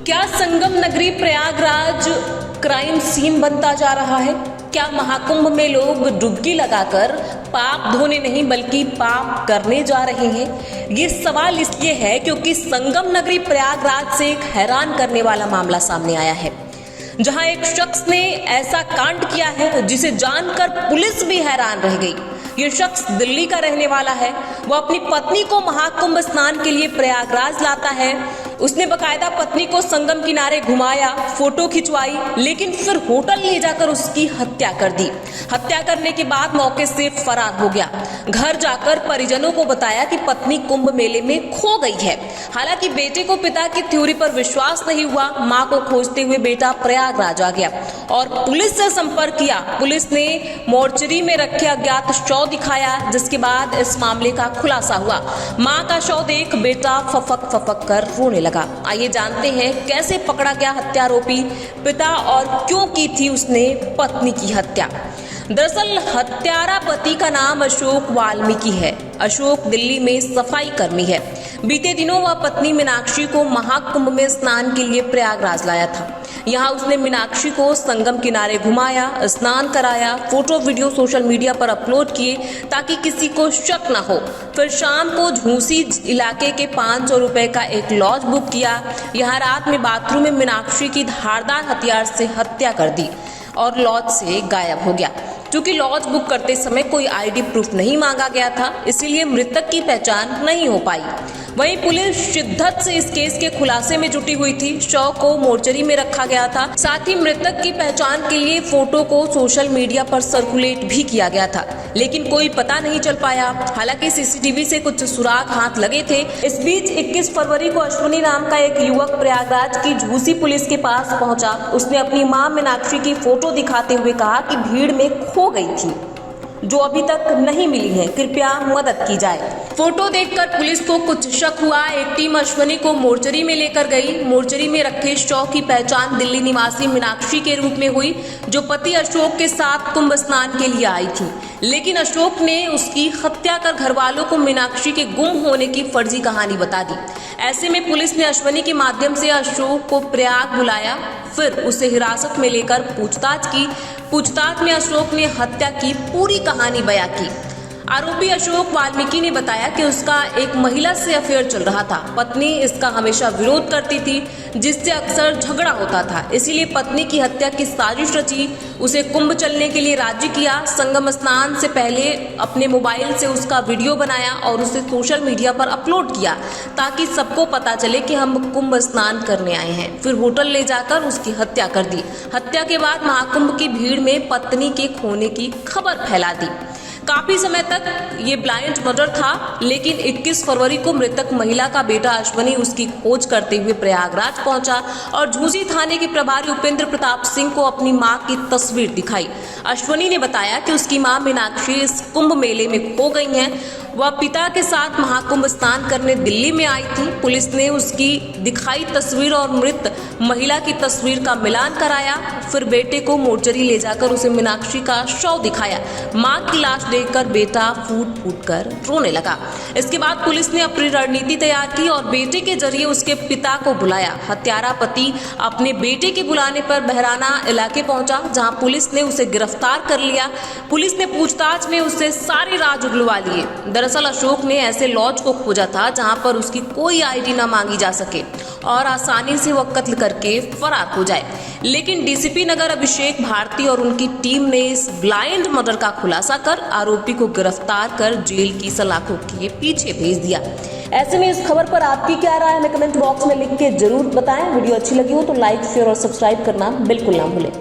क्या संगम नगरी Prayagraj crime scene बनता जा रहा है? क्या महाकुंभ में लोग डुबकी लगाकर पाप धोने नहीं बल्कि पाप करने जा रहे हैं? ये सवाल इसलिए है क्योंकि संगम नगरी प्रयागराज से एक हैरान करने वाला मामला सामने आया है, जहां एक शख्स ने ऐसा कांड किया है जिसे जानकर पुलिस भी हैरान रह गई। ये शख्स दिल्ली का रहने वाला है। वो अपनी पत्नी को महाकुंभ स्नान के लिए प्रयागराज लाता है। उसने बकायदा पत्नी को संगम किनारे घुमाया, फोटो खिंचवाई, लेकिन फिर होटल ले जाकर उसकी हत्या कर दी। हत्या करने के बाद मौके से फरार हो गया। घर जाकर परिजनों को बताया कि पत्नी कुंभ मेले में खो गई है। हालांकि बेटे को पिता की थ्योरी पर विश्वास नहीं हुआ। मां को खोजते हुए बेटा प्रयागराज आ गया और पुलिस से संपर्क किया। पुलिस ने मोर्चरी में रखे अज्ञात शव दिखाया, जिसके बाद इस मामले का खुलासा हुआ। मां का शव देख बेटा फफक फफक कर रोने लगा। आइए जानते हैं कैसे पकड़ा गया हत्यारोपी पिता और क्यों की थी उसने पत्नी की हत्या। दरअसल हत्यारा पति का नाम अशोक वाल्मीकि है। अशोक दिल्ली में सफाई कर्मी है। बीते दिनों वह पत्नी मीनाक्षी को महाकुंभ में स्नान के लिए प्रयागराज लाया था। यहाँ उसने मीनाक्षी को संगम किनारे घुमाया, स्नान कराया, फोटो वीडियो सोशल मीडिया पर अपलोड किए ताकि किसी को शक न हो। फिर शाम को झूसी इलाके के 500 रुपए का एक लॉज बुक किया। यहाँ रात में बाथरूम में मीनाक्षी की धारदार हथियार से हत्या कर दी और लॉज से गायब हो गया। क्योंकि लॉज बुक करते समय कोई आईडी प्रूफ नहीं मांगा गया था, इसीलिए मृतक की पहचान नहीं हो पाई। वहीं पुलिस शिद्दत से इस केस के खुलासे में जुटी हुई थी। शव को मोर्चरी में रखा गया था। साथ ही मृतक की पहचान के लिए फोटो को सोशल मीडिया पर सर्कुलेट भी किया गया था, लेकिन कोई पता नहीं चल पाया। हालांकि सीसीटीवी से कुछ सुराग हाथ लगे थे। इस बीच 21 फरवरी को अश्विनी नाम का एक युवक प्रयागराज की झूसी पुलिस के पास पहुंचा। उसने अपनी मां मीनाक्षी की फोटो दिखाते हुए कहा कि भीड़ में खो गई थी, जो अभी तक नहीं मिली है, कृपया मदद की जाए। फोटो देखकर पुलिस को कुछ शक हुआ। एक टीम अश्विनी को मोर्चरी में लेकर गई। मोर्चरी में रखे शव की पहचान दिल्ली निवासी मीनाक्षी के रूप में हुई, जो पति अशोक के साथ कुंभ स्नान के लिए आई थी। लेकिन अशोक ने उसकी हत्या कर घर वालों को मीनाक्षी के गुम होने की फर्जी कहानी बता दी। ऐसे में पुलिस ने अश्विनी के माध्यम से अशोक को प्रयाग बुलाया, फिर उसे हिरासत में लेकर पूछताछ की। पूछताछ में अशोक ने हत्या की पूरी कहानी बयां की। आरोपी अशोक वाल्मीकि ने बताया कि उसका एक महिला से अफेयर चल रहा था। पत्नी इसका हमेशा विरोध करती थी, जिससे अक्सर झगड़ा होता था। इसीलिए पत्नी की हत्या की साजिश रची, उसे कुंभ चलने के लिए राजी किया। संगम स्नान से पहले अपने मोबाइल से उसका वीडियो बनाया और उसे सोशल मीडिया पर अपलोड किया ताकि सबको पता चले कि हम कुंभ स्नान करने आए हैं। फिर होटल ले जाकर उसकी हत्या कर दी। हत्या के बाद महाकुंभ की भीड़ में पत्नी के खोने की खबर फैला दी। काफी समय तक ये ब्लाइंड मर्डर था, लेकिन 21 फरवरी को मृतक महिला का बेटा अश्विनी उसकी खोज करते हुए प्रयागराज पहुंचा और झूसी थाने के प्रभारी उपेंद्र प्रताप सिंह को अपनी मां की तस्वीर दिखाई। अश्विनी ने बताया कि उसकी मां मीनाक्षी इस कुंभ मेले में खो गई हैं। वह पिता के साथ महाकुंभ स्नान करने दिल्ली में आई थी। पुलिस ने उसकी दिखाई तस्वीर और मृत महिला की तस्वीर का मिलान कराया। फिर बेटे को मोर्चरी ले जाकर उसे मीनाक्षी का शव दिखाया। मां की लाश देखकर बेटा फूट फूट कर रोने लगा। इसके बाद पुलिस ने अपनी रणनीति तैयार की और बेटे के जरिए उसके पिता को बुलाया। हत्यारा पति अपने बेटे के बुलाने पर बहराना इलाके पहुंचा, जहां पुलिस ने उसे गिरफ्तार कर लिया। पुलिस ने पूछताछ में उससे सारे राज उगलवा लिए। दरअसल अशोक ने ऐसे लॉज को खोजा था जहां पर उसकी कोई आईडी न मांगी जा सके और आसानी से वह कत्ल करके फरार हो जाए। लेकिन डीसीपी नगर अभिषेक भारती और उनकी टीम ने इस ब्लाइंड मर्डर का खुलासा कर आरोपी को गिरफ्तार कर जेल की सलाखों के पीछे भेज दिया। ऐसे में इस खबर पर आपकी क्या राय है, हमें कमेंट बॉक्स में लिख के जरूर बताएं। वीडियो अच्छी लगी हो तो लाइक, शेयर और सब्सक्राइब करना बिल्कुल ना भूलें।